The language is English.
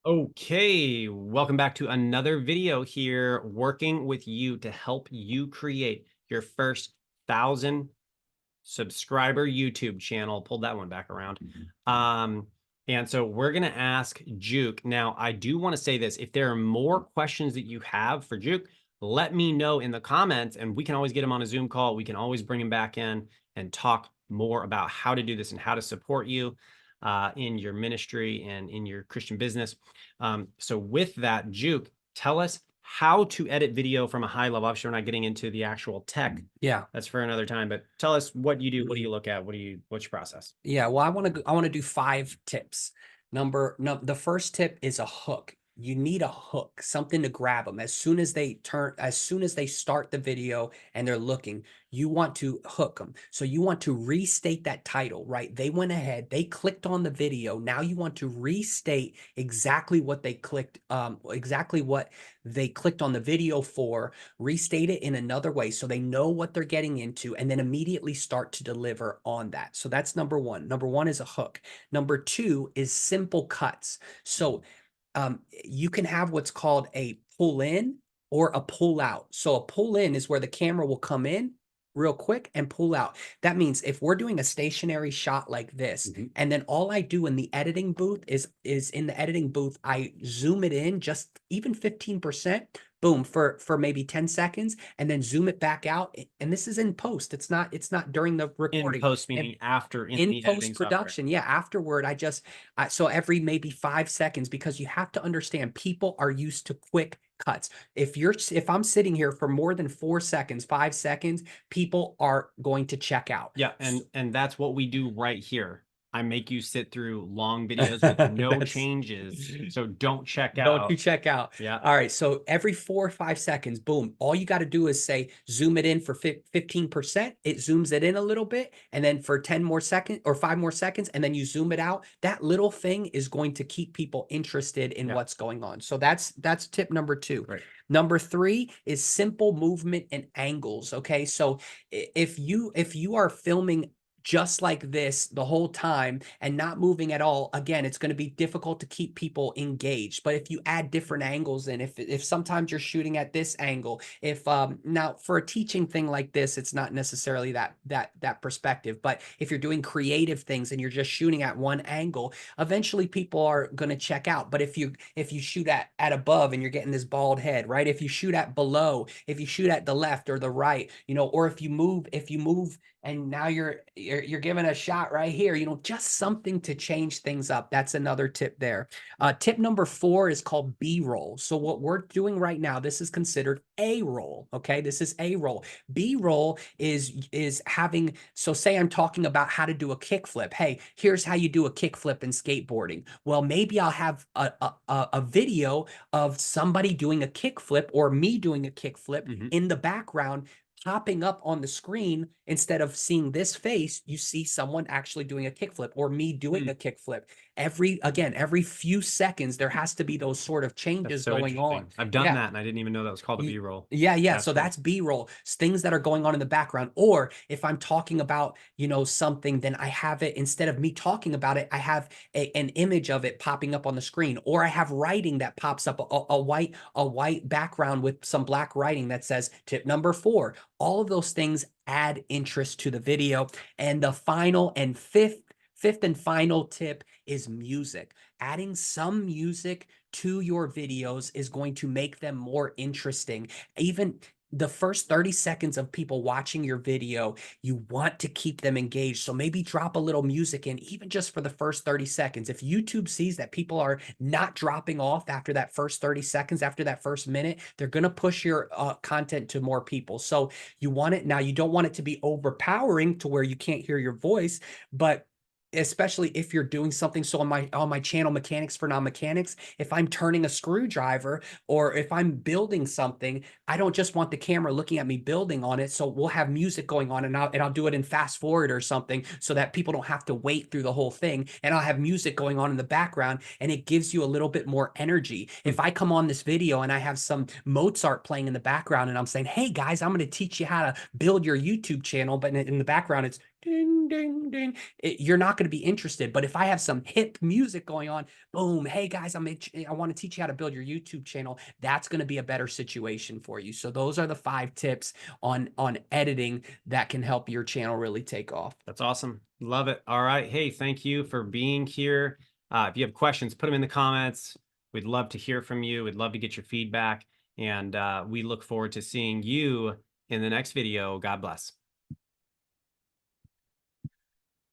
Okay, welcome back to another video here, working with you to help you create your first 1,000 subscriber YouTube channel. Pulled that one back around. Um, and so we're going to ask Juke. Now, I do want to say this. If there are more questions that you have for Juke, let me know in the comments and we can always get him on a Zoom call. We can always bring him back in and talk more about how to do this and how to support you in your ministry and in your Christian business. So with that, Juke, tell us how to edit video from a high level. Obviously, we're not getting into the actual tech. Yeah. That's for another time, but tell us what you do. What do you look at? What's your process? Yeah. Well, I want to do 5 tips. The first tip is a hook. You need a hook, something to grab them as soon as they start the video and they're looking, you want to hook them. So you want to restate that title, right? They went ahead, they clicked on the video. Now you want to restate exactly what they clicked, exactly what they clicked on the video for, restate it in another way so they know what they're getting into, and then immediately start to deliver on that. So that's number one. Number one is a hook. Number two is simple cuts. So you can have what's called a pull in or a pull out. So a pull in is where the camera will come in real quick and pull out. That means if we're doing a stationary shot like this, and then all I do in the editing booth is in the editing booth, I zoom it in just even 15%, boom, for maybe 10 seconds, and then zoom it back out. And this is in post. It's not during the In recording. post, And meaning after in in the editing post software. production, yeah, afterward, so every maybe 5 seconds, because you have to understand people are used to quick cuts. If I'm sitting here for more than 4 seconds, 5 seconds, people are going to check out. Yeah, and that's what we do right here. I make you sit through long videos with no That's changes, so don't check Don't you out. check out. Yeah, All right. So every 4 or 5 seconds, boom, all you got to do is say, zoom it in for 15%. It zooms it in a little bit. And then for 10 more seconds or 5 more seconds, and then you zoom it out. That little thing is going to keep people interested in yeah, what's going on. So that's tip number two. right. Number three is simple movement and angles. Okay. So if you are filming just like this the whole time and not moving at all, again, it's going to be difficult to keep people engaged. But if you add different angles in, if sometimes you're shooting at this angle, if now for a teaching thing like this, it's not necessarily that perspective. But if you're doing creative things and you're just shooting at one angle, eventually people are going to check out. But if you shoot at above and you're getting this bald head, right? If you shoot at below, if you shoot at the left or the right, or if you move and now you're giving a shot right here, just something to change things up. That's another tip there. Tip number four is called B-roll. So what we're doing right now, this is considered A-roll. Okay, this is A-roll. B-roll is having, so say I'm talking about how to do a kickflip. Hey, here's how you do a kickflip in skateboarding. Well, maybe I'll have a video of somebody doing a kickflip or me doing a kickflip Mhm. in the background popping up on the screen. Instead of seeing this face, you see someone actually doing a kickflip or me doing Mm, a kickflip. Every few seconds, there has to be those sort of that's changes so going on. interesting. I've done Yeah. that, and I didn't even know that was called a B-roll. Yeah, yeah. That's So cool. that's B-roll. Things that are going on in the background. Or if I'm talking about, something, then I have it, instead of me talking about it, I have an image of it popping up on the screen. Or I have writing that pops up, a white background with some black writing that says tip number four. All of those things add interest to the video. And the final and fifth and final tip is music. Adding some music to your videos is going to make them more interesting. Even the first 30 seconds of people watching your video, you want to keep them engaged. So maybe drop a little music in, even just for the first 30 seconds. If YouTube sees that people are not dropping off after that first 30 seconds, after that first minute, they're going to push your content to more people. So you want it now, you don't want it to be overpowering to where you can't hear your voice, but especially if you're doing something. So on my channel, Mechanics for Non-Mechanics, if I'm turning a screwdriver or if I'm building something, I don't just want the camera looking at me building on it. So we'll have music going on, and I'll do it in fast forward or something so that people don't have to wait through the whole thing. And I'll have music going on in the background, and it gives you a little bit more energy. Mm, If I come on this video and I have some Mozart playing in the background and I'm saying, hey guys, I'm going to teach you how to build your YouTube channel, but in the background, it's ding, ding, ding, you're not going to be interested. But if I have some hip music going on, boom, hey guys, I want to teach you how to build your YouTube channel. That's going to be a better situation for you. So those are the 5 tips on editing that can help your channel really take off. That's awesome. Love it. All right. Hey, thank you for being here. If you have questions, put them in the comments. We'd love to hear from you. We'd love to get your feedback. And we look forward to seeing you in the next video. God bless.